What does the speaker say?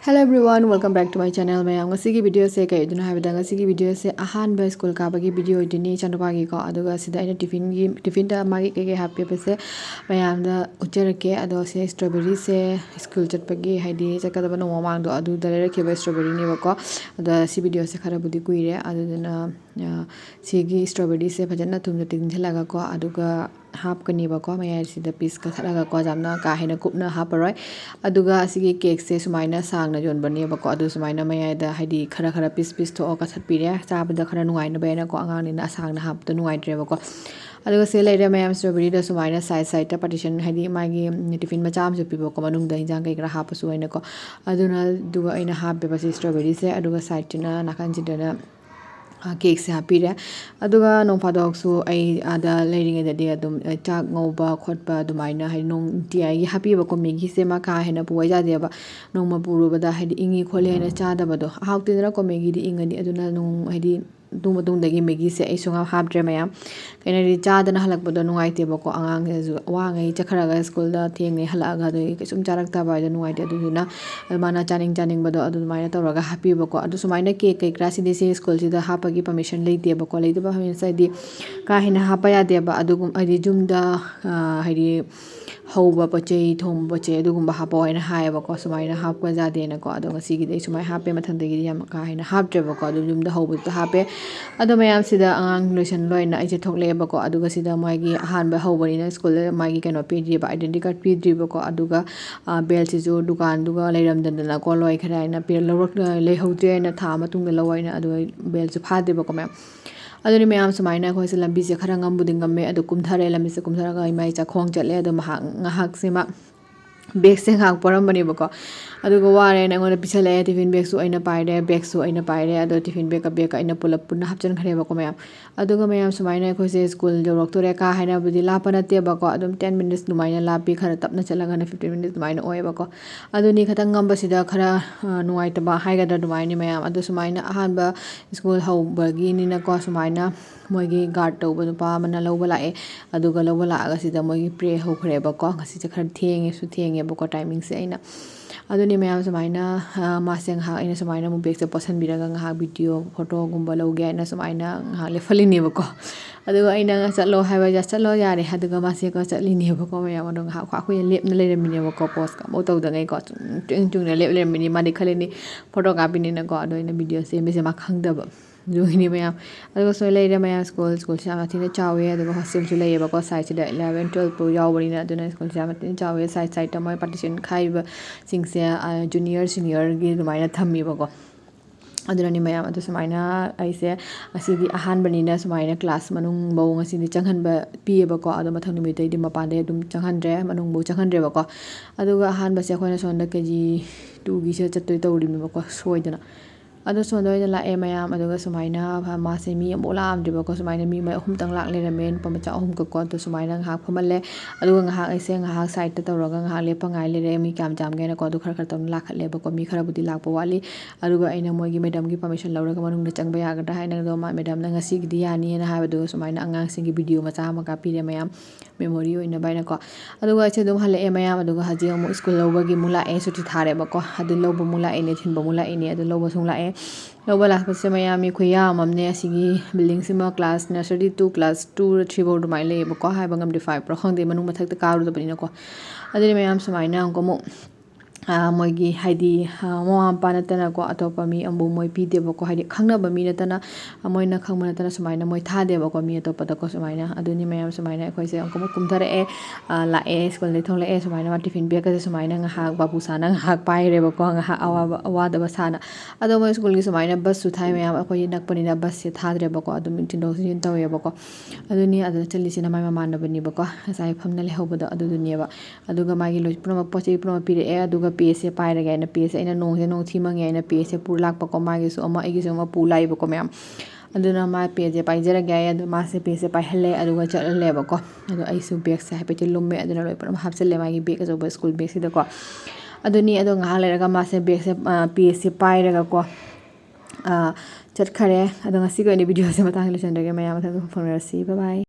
Hello everyone, welcome back to my channel. Mayam ngasi video se kai duna habida ngasi video se ahanba school ka bagi video idini Echanupagi ko aduga sida ina tiffin da magi ke happy pese mayam da ucherake ado se strawberry se school chatpagi haidi chakadaba no mamang do adu dare ke strawberry ni bako ado si video se khara budi kuire aduna sigi strawberry se phajana tumna tin thelaga ko aduga half kani bako mayai sida piece ka thalaga ko jamna ka hena kupna haparoi aduga sigi cake se sumaina sang na jon bani bako adu sumaina mayai da haidi khara piece to ka thatpire chabada khara nungai na baina ko angang ni na sang na hap to nungai tre bako aduga se later mayam strawberry da sumaina side ta partition haidi magi tiffin macha am jupi bako manung da injang kai kra hap su aina ko aduna duga aina hap be basi strawberry se aduga side tina nakan jidana cake se hapire aduga nong padok su ai ada layering da dia dum chak ngoba khotpa dumaina hai nong ti ai happy ba ko megi se ma ka hena puwa ja de ba nong ma puru ba da hai ingi khole na cha da ba do hawti na ko megi di ingani aduna nong hai tung dagi megi se ai sunga hap dre mayam kaina ri cha da na halak ba do nungai te ba ko angang ju wa ngai chakhara ga school da theng nei hala ga do sum charak ta ba da nungai te adu na mana chaning ba do adu mai na tawra ga happy ba ko adu sumaina cake kai class di se school si da hapa gi permission lei te ba ko lei ba hamin sai di ka hina hapa ya de ba adu gum ai jum da hai hauba pachei thom pache adugumba hapa oina hai ba ko sumaina hap ko ja de na ko adu ngasi gi dei sumai hape mathang de gi yam ka hina hap tre ba ko adu jum da hauba ta hape adu mayam sida angang lotion loina ai je thokle ba ko aduga sida mai gi ahan ba haubani na school mai gi kano pd ba identity card pd ba ko aduga bel si jo dukan duga leiram dan na ko loi khara ina pe lorok lei hautre na tha matung da loina adu bel su pha de ba ko mayam aduni mayam sumaina khoi se lambi se khara ngam buding ngamme adu kumthare lambi se kumthara ga mai cha khong chatle adu ngahak sema bag se ngak poram bani bako aduga ware na ngona pisale tiffin bag su aina paire bag su aina paire adu tiffin bag ka aina pull up punna hapchan khare bako mayam aduga mayam sumaina khoi se school jorok tore ka haina budi lapana te bako adum 10 minutes numaina lapi khara tapna chalaga na 15 minutes numaina oe bako aduni khatang ngamba sida khara nuai ta ba haiga da numaini mayam adu sumaina ahan ba school hau bagi ni na ko sumaina moigi guard to ba pa mana loba lae aduga loba la aga sida moigi pray ho khare bako ngasi cha khara thenge bako timing se aina aduni mayam sumaina maseng ha aina sumaina mu bag se posan biraga ngha video photo gumba loge aina sumaina ngha le falini bako aduga aina chatlo haiba ja chatlo yare aduga mase ko chatlini bako mayam adong ha khwa khu lep na leram mini bako post ka mo taw da ngai ko chung na lep leram mini mani khaleni photo ka bini na ko ado ina video se me se ma khangda ba joini mayam aduga so leira mayam school sama thina chawe aduga hostel chu leiba ko side da 11 12 pu yawbani na aduna school sama thina chawe side ta mai partition khaiba singse junior senior gi dumaina thammi ba ko aduna ni mayam adu sumaina aise asidi ahan bani na sumaina class manung bo ngasidi changhan ba pi ba ko adu mathang numi dei di mapan de dum changhan re manung bo changhan re ba ko aduga ahan ba se khoina sonda kg 2 gi se chattoi tawri mi ba ko soidana adu sondoi la e mayam aduga sumaina ma se mi amola am diba ko sumaina mi mai ahum tang lak le ramen pamacha ahum ka ko to sumaina ngha phamalle aduga ngha aise ngha side ta tawraga ngha le pangai le re mi kam jam ge na ko du khar tam lak le ba ko mi khara budi lak pa wali aduga aina moi gi madam gi permission lawraga manung da changba ya ga da haina do ma madam na ngasi gi di yani na ha du sumaina angang sing gi video macha ma ka pi re mayam memory oina baina ko aduga che dum hale e mayam aduga haji mo school lawba gi mula e suti thare ba ko adu lawba mula e ne thin ba mula e ne adu lawba sung la e loba la pase mayam mi khoya mamne asigi building sima class nursery 2 class 2 3 board mai le ba ko ha bangam de 5 pro khang de manu mathak ta karu da bani na ko adiri mayam sumaina ko mo moigi haidi mo ampa na tana ko atopa mi ambu moi pi de ba ko haidi khangna ba mi na tana moi na khangma na tana sumaina moi tha de ba ko mi atopa da ko sumaina aduni mayam sumaina khoi se ko mo kumthare e la e school le thong le e sumaina ma tiffin bag ka sumaina nga ha babu sana nga ha pai re ba ko nga ha awa da ba sana ado mo school gi sumaina bus su thai mayam khoi nak pani na bus se tha de ba ko adum tin do sin taw ye ba ko aduni adu chali sina mai ma na bani ba ko sai phamna le hoba da adu dunia ba aduga magi lo proma poche proma pi re e aduga PS paira ga na PS ina nong se nong thima nge na PS pur lak pa ko ma gi so ama igi so ma pu lai ba ko mayam aduna ma PS pai jara ga ya adu ma se PS pai helle aduga chal le ba ko adu ai su bag se hape lumme aduna loi pram hap chale ma gi bag so ba school bag si da ko aduni adu nga le ga ma se bag se PS paira ga ko chat khare adu ngasi ko ni video se matang le chan da ga mayam matang phone ra si bye bye